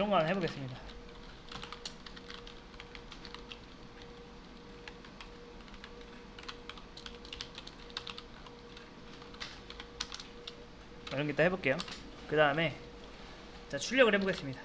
이런 거 하나 해보겠습니다. 이런 게 있다 해볼게요. 그 다음에 자 출력을 해보겠습니다.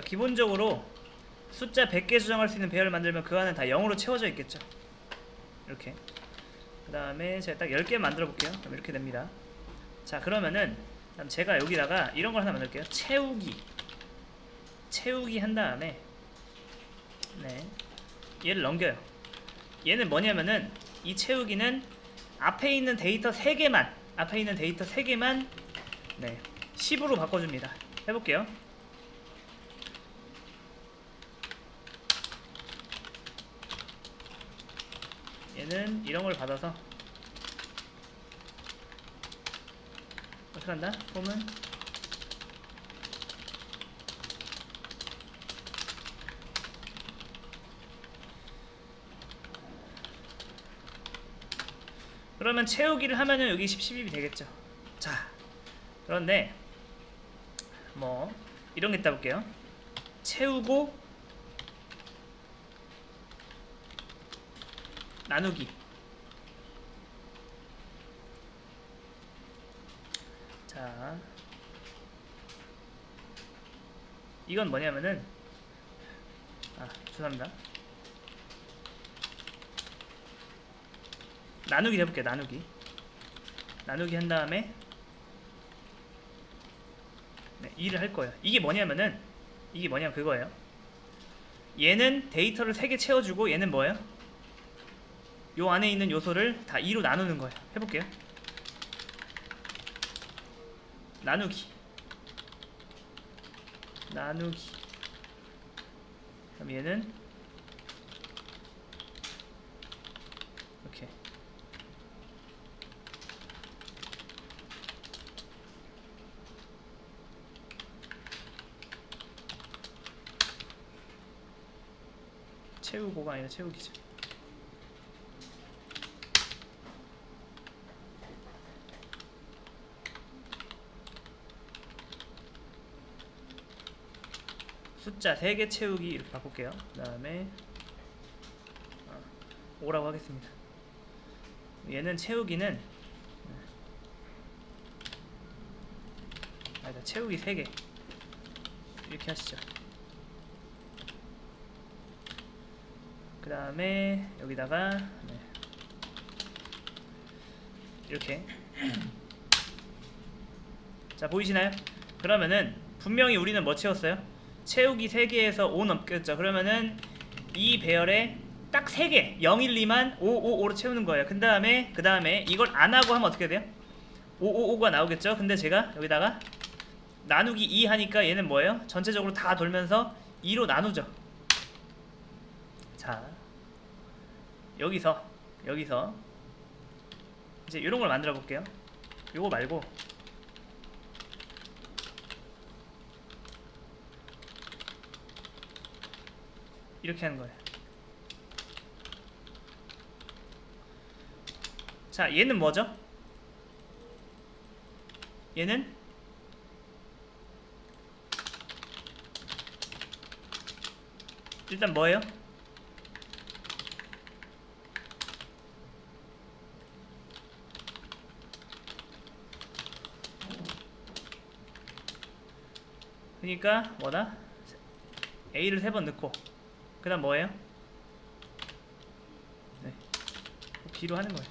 기본적으로 숫자 100개 수정할 수 있는 배열을 만들면 그 안에 다 0으로 채워져 있겠죠. 이렇게. 그 다음에 제가 딱 10개 만들어 볼게요. 그럼 이렇게 됩니다. 자, 그러면은 그럼 제가 여기다가 이런 걸 하나 만들게요. 채우기 한 다음에 네, 얘를 넘겨요. 얘는 뭐냐면은 이 채우기는 앞에 있는 데이터 3개만 네, 10으로 바꿔줍니다. 해볼게요. 얘는 이런 걸 받아서 어떻게 한다? 폼은 그러면 채우기를 하면은 여기 10, 12이 되겠죠. 자, 그런데 뭐 이런 게 있다 볼게요. 채우고 나누기. 자, 이건 뭐냐면은 죄송합니다. 나누기 해볼게요. 나누기 한 다음에 네, 2를 할 거예요. 이게 뭐냐면 그거예요. 얘는 데이터를 3개 채워주고 얘는 뭐예요? 요 안에 있는 요소를 다 2로 나누는 거예요. 해볼게요. 나누기. 그럼 얘는 이렇게. 채우고가 아니라 채우기죠. 숫자 3개 채우기 이렇게 바꿀게요. 그 다음에 5라고 하겠습니다. 얘는 채우기는 채우기 3개 이렇게 하시죠. 그 다음에 여기다가 네, 이렇게. 자, 보이시나요? 그러면은 분명히 우리는 뭐 채웠어요? 채우기 3개에서 5 넘겼죠. 그러면은 이 배열에 딱 3개 0, 1, 2만 5, 5, 5로 채우는 거예요. 그 다음에 이걸 안 하고 하면 어떻게 돼요? 5, 5, 5가 나오겠죠. 근데 제가 여기다가 나누기 2 하니까 얘는 뭐예요? 전체적으로 다 돌면서 2로 나누죠. 자, 여기서 이제 이런 걸 만들어 볼게요. 요거 말고 이렇게 하는 거예요. 자, 얘는 뭐죠? 얘는 일단 뭐예요? 그러니까 뭐다? A를 3번 넣고 그 다음 뭐예요? 네, B로 하는 거예요.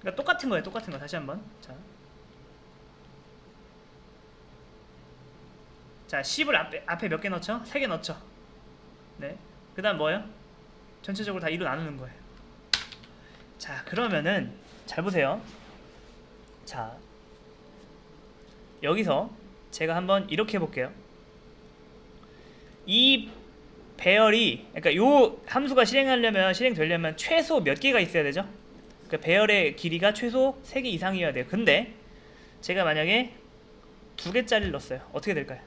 그러니까 똑같은 거 다시 한번. 자, 10을 앞에 몇 개 넣죠? 3개 넣죠. 네. 그 다음 뭐예요? 전체적으로 다 2로 나누는 거예요. 자, 그러면은 잘 보세요. 자, 여기서 제가 한번 이렇게 해볼게요. 이 배열이, 그러니까 요 함수가 실행되려면 최소 몇 개가 있어야 되죠? 그러니까 배열의 길이가 최소 3개 이상이어야 돼요. 근데 제가 만약에 2개짜리를 넣었어요. 어떻게 될까요?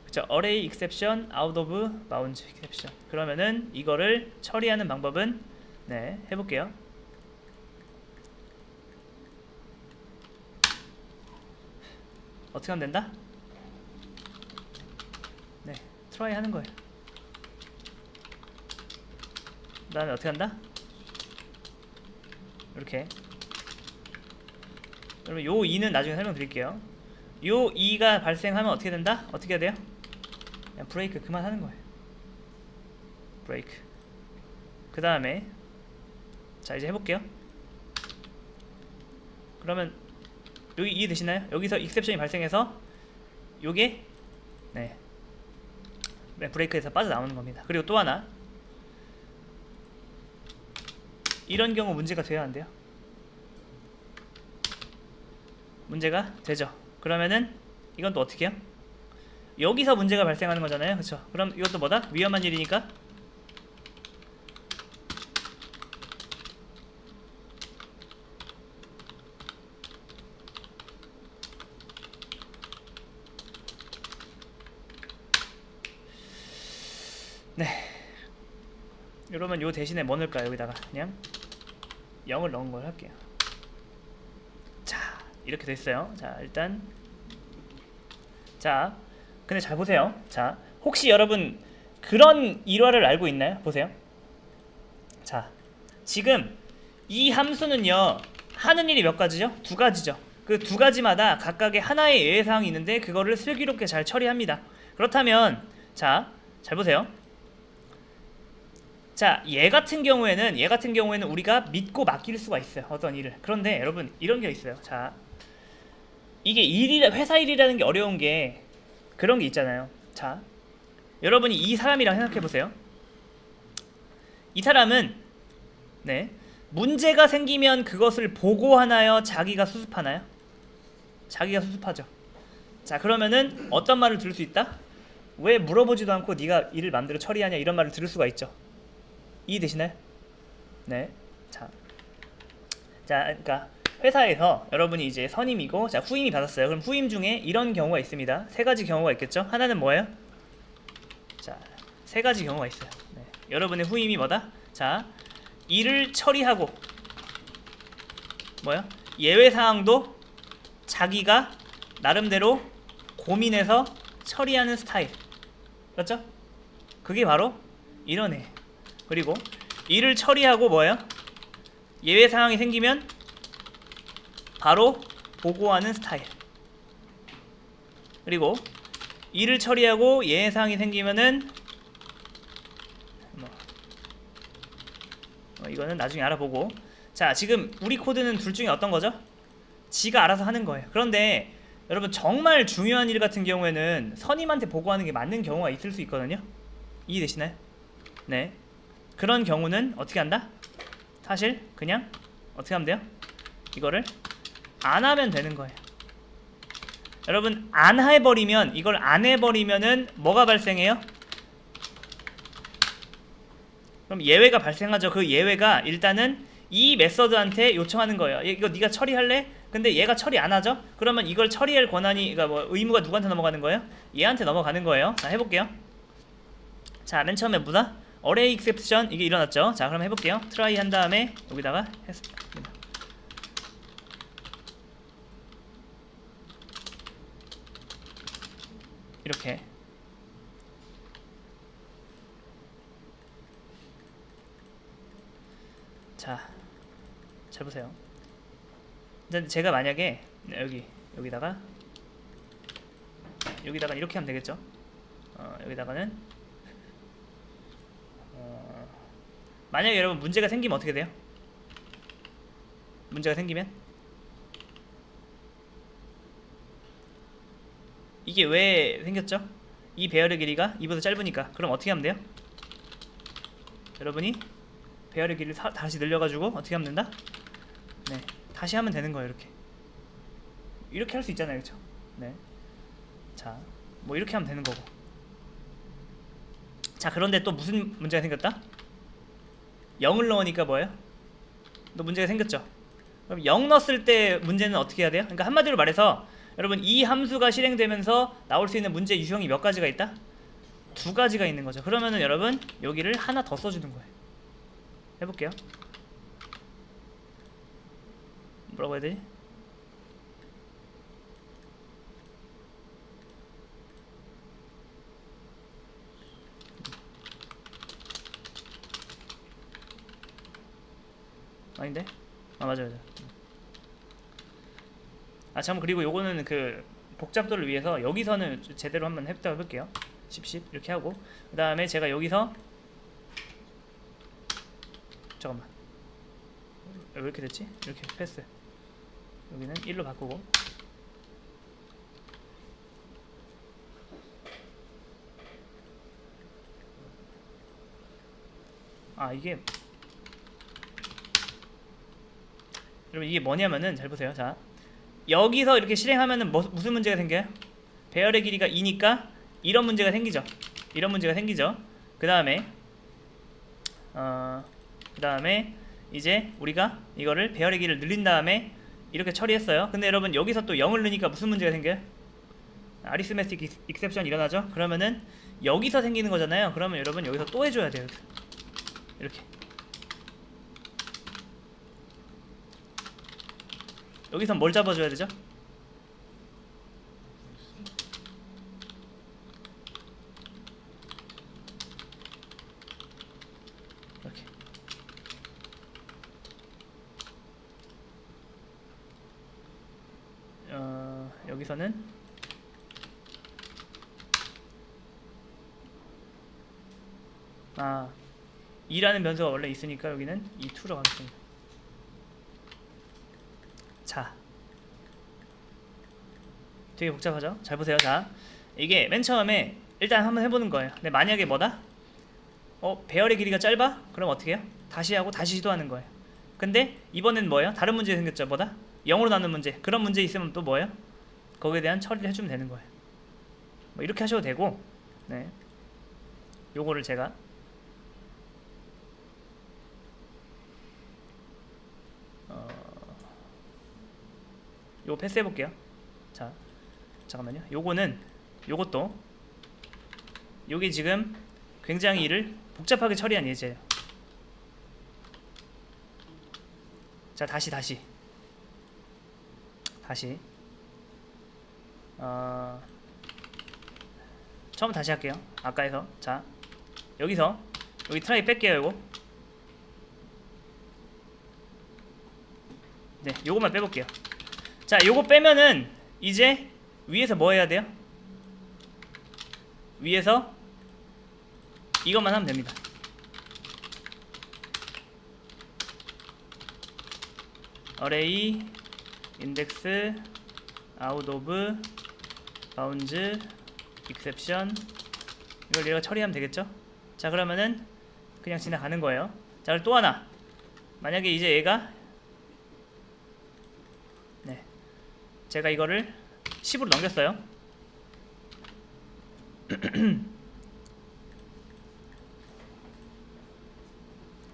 그쵸? array exception out of bounds exception. 그러면은 이거를 처리하는 방법은 네, 해볼게요. 어떻게 하면 된다? 네, 트라이 하는 거예요. 그 다음에 어떻게 한다? 이렇게. 그러면 요 2는 나중에 설명드릴게요. 요 2가 발생하면 어떻게 된다? 어떻게 해야 돼요? 그냥 브레이크 그만하는 거예요. 브레이크. 그 다음에 자, 이제 해볼게요. 그러면 여기 이해되시나요? 여기서 익셉션이 발생해서 요게 네, 브레이크에서 빠져나오는 겁니다. 그리고 또 하나, 이런 경우 문제가 돼야 안 돼요? 문제가 되죠. 그러면은 이건 또 어떻게 해요? 여기서 문제가 발생하는 거잖아요. 그쵸? 그럼 이것도 뭐다? 위험한 일이니까 네, 이러면 요 대신에 뭐 넣을까요? 여기다가 그냥 0을 넣은 걸 할게요. 자, 이렇게 됐어요. 자, 일단 자, 근데 잘 보세요. 자, 혹시 여러분 그런 일화를 알고 있나요? 보세요. 자, 지금 이 함수는요, 하는 일이 몇 가지죠? 2가지죠. 그 2가지마다 각각의 하나의 예외사항이 있는데 그거를 슬기롭게 잘 처리합니다. 그렇다면 자, 잘 보세요. 자, 얘 같은 경우에는 우리가 믿고 맡길 수가 있어요. 어떤 일을. 그런데 여러분 이런 게 있어요. 자, 이게 회사 일이라는 게 어려운 게 그런 게 있잖아요. 자, 여러분이 이 사람이랑 생각해 보세요. 이 사람은 네, 문제가 생기면 그것을 보고하나요? 자기가 수습하나요? 자기가 수습하죠. 자, 그러면은 어떤 말을 들을 수 있다? 왜 물어보지도 않고 네가 일을 마음대로 처리하냐, 이런 말을 들을 수가 있죠. 이해되시나요? 네. 자, 그러니까 회사에서 여러분이 이제 선임이고, 자, 후임이 받았어요. 그럼 후임 중에 이런 경우가 있습니다. 3가지 경우가 있겠죠. 하나는 뭐예요? 자, 3가지 경우가 있어요. 네. 여러분의 후임이 뭐다? 자, 일을 처리하고 뭐야? 예외 사항도 자기가 나름대로 고민해서 처리하는 스타일. 그렇죠? 그게 바로 이런 애. 그리고 일을 처리하고 뭐예요? 예외 사항이 생기면 바로 보고하는 스타일. 그리고 일을 처리하고 예외 사항이 생기면은 이거는 나중에 알아보고. 자, 지금 우리 코드는 둘 중에 어떤 거죠? 지가 알아서 하는 거예요. 그런데 여러분 정말 중요한 일 같은 경우에는 선임한테 보고하는 게 맞는 경우가 있을 수 있거든요. 이해되시나요? 네. 그런 경우는 어떻게 한다? 사실 그냥 어떻게 하면 돼요? 이거를 안 하면 되는 거예요. 여러분 안 해버리면, 이걸 안 해버리면은 뭐가 발생해요? 그럼 예외가 발생하죠. 그 예외가 일단은 이 메서드한테 요청하는 거예요. 이거 네가 처리할래? 근데 얘가 처리 안 하죠? 그러면 이걸 처리할 권한이, 그러니까 뭐 의무가 누구한테 넘어가는 거예요? 얘한테 넘어가는 거예요. 자, 해볼게요. 자, 맨 처음에 뭐다? array exception 이게 일어났죠. 자, 그럼 해볼게요. try 한 다음에 여기다가 했습니다. 이렇게. 자, 잘 보세요. 일단 제가 만약에 여기다가 이렇게 하면 되겠죠. 여기다가는 만약에 여러분 문제가 생기면 어떻게 돼요? 문제가 생기면 이게 왜 생겼죠? 이 배열의 길이가 이보다 짧으니까. 그럼 어떻게 하면 돼요? 여러분이 배열의 길이를 다시 늘려가지고 어떻게 하면 된다? 네, 다시 하면 되는 거예요. 이렇게 할 수 있잖아요, 그렇죠? 네. 자, 뭐 이렇게 하면 되는 거고. 자, 그런데 또 무슨 문제가 생겼다? 0을 넣으니까 뭐예요? 또 문제가 생겼죠. 그럼 0 넣었을 때 문제는 어떻게 해야 돼요? 그러니까 한마디로 말해서 여러분 이 함수가 실행되면서 나올 수 있는 문제 유형이 몇 가지가 있다? 두 가지가 있는 거죠. 그러면은 여러분 여기를 하나 더 써주는 거예요. 해볼게요. 뭐라고 해야 되지? 아닌데? 아, 맞아. 아, 참, 그리고 요거는 그 복잡도를 위해서 여기서는 제대로 한번 해볼게요. 10 이렇게 하고, 그 다음에 제가 여기서 잠깐만, 왜 이렇게 됐지? 이렇게 패스, 여기는 1로 바꾸고, 아, 이게 여러분 이게 뭐냐면은 잘 보세요. 자, 여기서 이렇게 실행하면은 무슨 문제가 생겨요? 배열의 길이가 2니까 이런 문제가 생기죠. 이런 문제가 생기죠. 그 다음에 이제 우리가 이거를 배열의 길이를 늘린 다음에 이렇게 처리했어요. 근데 여러분 여기서 또 0을 넣으니까 무슨 문제가 생겨요? 아리스메틱 익셉션 일어나죠. 그러면은 여기서 생기는 거잖아요. 그러면 여러분 여기서 또 해줘야 돼요. 이렇게 여기선 뭘 잡아줘야 되죠? 이렇게. 여기서는 2라는 변수가 원래 있으니까 여기는 2로 가겠습니다. 자, 되게 복잡하죠? 잘 보세요. 자, 이게 맨 처음에 일단 한번 해보는 거예요. 근데 만약에 뭐다? 배열의 길이가 짧아? 그럼 어떻게 해요? 다시 하고 다시 시도하는 거예요. 근데 이번엔 뭐예요? 다른 문제 생겼죠. 뭐다? 0으로 나눈 문제. 그런 문제 있으면 또 뭐예요? 거기에 대한 처리를 해주면 되는 거예요. 뭐 이렇게 하셔도 되고, 네, 요거를 제가 요거 패스해 볼게요. 자, 잠깐만요. 요것도 요게 지금 굉장히 일을 복잡하게 처리한 예제예요. 자, 다시 처음 다시 할게요. 아까 해서. 자, 여기 트라이 뺄게요. 이거 네, 요것만 빼볼게요. 자, 요거 빼면은 이제 위에서 뭐 해야 돼요? 위에서 이것만 하면 됩니다. array index out of bounds exception 이걸 얘가 처리하면 되겠죠? 자, 그러면은 그냥 지나가는 거예요. 자, 그리고 또 하나, 만약에 이제 얘가 제가 이거를 10으로 넘겼어요.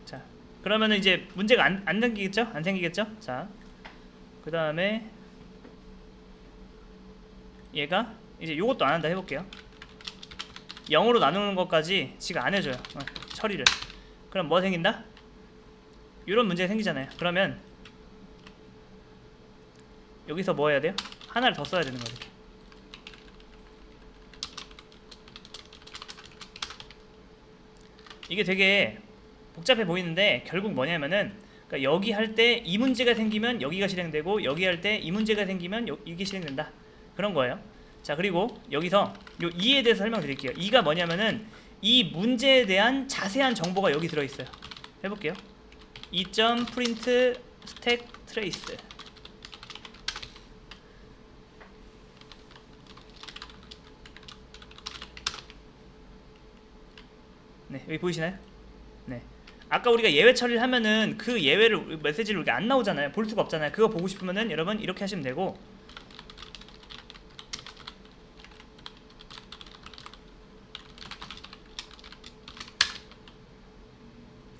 자, 그러면은 이제 문제가 안 생기겠죠? 안 생기겠죠? 자, 그 다음에 얘가 이제 요것도 안 한다 해볼게요. 0으로 나누는 것까지 지가 안 해줘요. 처리를. 그럼 뭐 생긴다? 이런 문제가 생기잖아요. 그러면 여기서 뭐 해야 돼요? 하나를 더 써야 되는 거예요. 이렇게. 이게 되게 복잡해 보이는데 결국 뭐냐면은, 그러니까 여기 할 때 이 문제가 생기면 여기가 실행되고 여기 할 때 이 문제가 생기면 이게 실행된다. 그런 거예요. 자, 그리고 여기서 요 2에 대해서 설명드릴게요. 2가 뭐냐면은 이 문제에 대한 자세한 정보가 여기 들어있어요. 해볼게요. 2.print stack trace. 네, 여기 보이시나요? 네. 아까 우리가 예외 처리를 하면은 그 예외를 메시지를 이렇게 안 나오잖아요. 볼 수가 없잖아요. 그거 보고 싶으면은 여러분 이렇게 하시면 되고,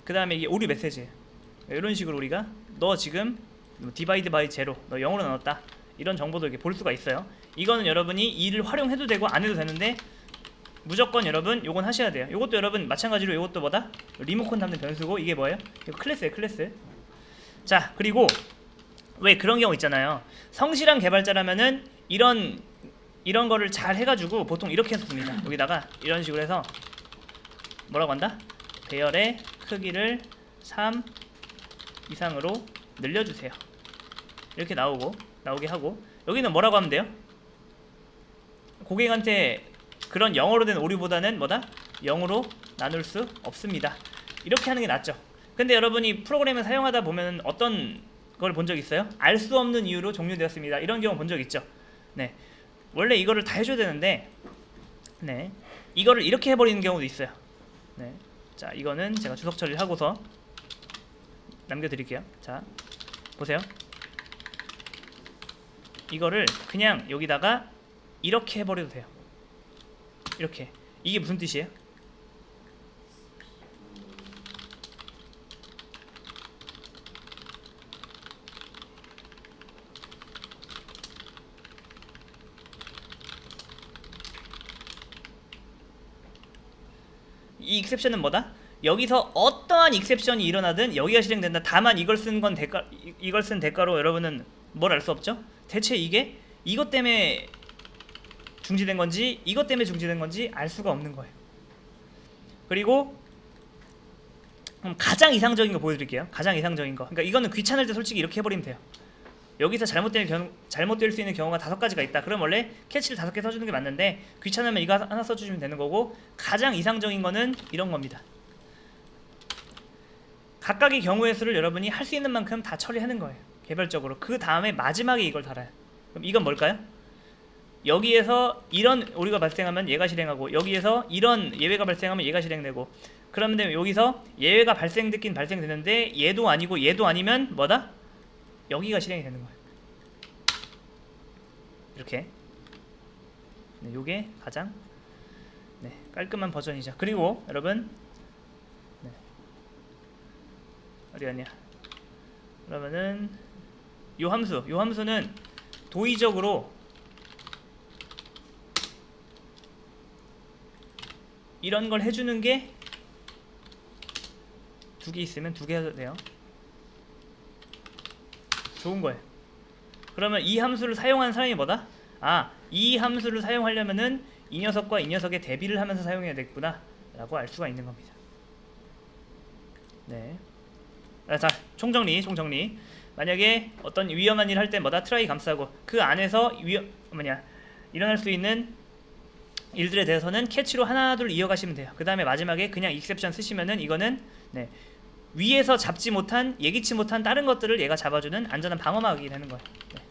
그 다음에 이게 오류 메시지예요. 이런 식으로 우리가 너 지금 디바이드 바이 제로 너 0으로 나눴다 이런 정보도 이렇게 볼 수가 있어요. 이거는 여러분이 이를 활용해도 되고 안 해도 되는데 무조건 여러분 요건 하셔야 돼요. 요것도 여러분 마찬가지로 요것도 뭐다? 리모컨 담는 변수고, 이게 뭐예요? 이거 클래스예요, 클래스. 자, 그리고 왜 그런 경우 있잖아요. 성실한 개발자라면은 이런 거를 잘 해가지고 보통 이렇게 해서 씁니다. 여기다가 이런 식으로 해서 뭐라고 한다? 배열의 크기를 3 이상으로 늘려주세요. 이렇게 나오게 하고, 여기는 뭐라고 하면 돼요? 고객한테 그런 영어로 된 오류보다는 뭐다? 0으로 나눌 수 없습니다. 이렇게 하는 게 낫죠. 근데 여러분이 프로그램을 사용하다 보면 어떤 걸 본 적 있어요? 알 수 없는 이유로 종료되었습니다. 이런 경우 본 적 있죠. 네, 원래 이거를 다 해줘야 되는데, 네, 이거를 이렇게 해버리는 경우도 있어요. 네, 자, 이거는 제가 주석 처리를 하고서 남겨드릴게요. 자, 보세요. 이거를 그냥 여기다가 이렇게 해버려도 돼요. 이렇게. 이게 무슨 뜻이에요? 이 익셉션은 뭐다? 여기서 어떠한 익셉션이 일어나든 여기가 실행된다. 다만 이걸 쓴 대가로 여러분은 뭘 알 수 없죠? 대체 이게 이것 때문에 중지된 건지 이것 때문에 중지된 건지 알 수가 없는 거예요. 그리고 가장 이상적인 거 보여드릴게요. 가장 이상적인 거. 그러니까 이거는 귀찮을 때 솔직히 이렇게 해버리면 돼요. 여기서 잘못될 수 있는 경우가 5가지가 있다. 그럼 원래 캐치를 5개 써주는 게 맞는데 귀찮으면 이거 하나 써주시면 되는 거고, 가장 이상적인 거는 이런 겁니다. 각각의 경우의 수를 여러분이 할 수 있는 만큼 다 처리하는 거예요. 개별적으로. 그 다음에 마지막에 이걸 달아요. 그럼 이건 뭘까요? 여기에서 이런 오류가 발생하면 얘가 실행하고, 여기에서 이런 예외가 발생하면 얘가 실행되고, 그러면 여기서 예외가 발생됐긴 발생되는데 얘도 아니고 얘도 아니면 뭐다? 여기가 실행이 되는 거예요. 이렇게. 네, 요게 가장 깔끔한 버전이죠. 그리고 여러분, 어디 갔냐? 그러면은 요 함수는 도의적으로 이런 걸 해주는 게 2개 있으면 2개 해도 돼요. 좋은 거예요. 그러면 이 함수를 사용하는 사람이 뭐다? 아, 이 함수를 사용하려면은 이 녀석과 이 녀석의 대비를 하면서 사용해야 되겠구나 라고 알 수가 있는 겁니다. 네. 자, 총정리. 만약에 어떤 위험한 일 할 때 뭐다? 트라이 감싸고, 그 안에서 일어날 수 있는 일들에 대해서는 캐치로 하나 둘 이어가시면 돼요. 그 다음에 마지막에 그냥 익셉션 쓰시면은 이거는 위에서 잡지 못한, 예기치 못한 다른 것들을 얘가 잡아주는 안전한 방어막이 되는 거예요. 네.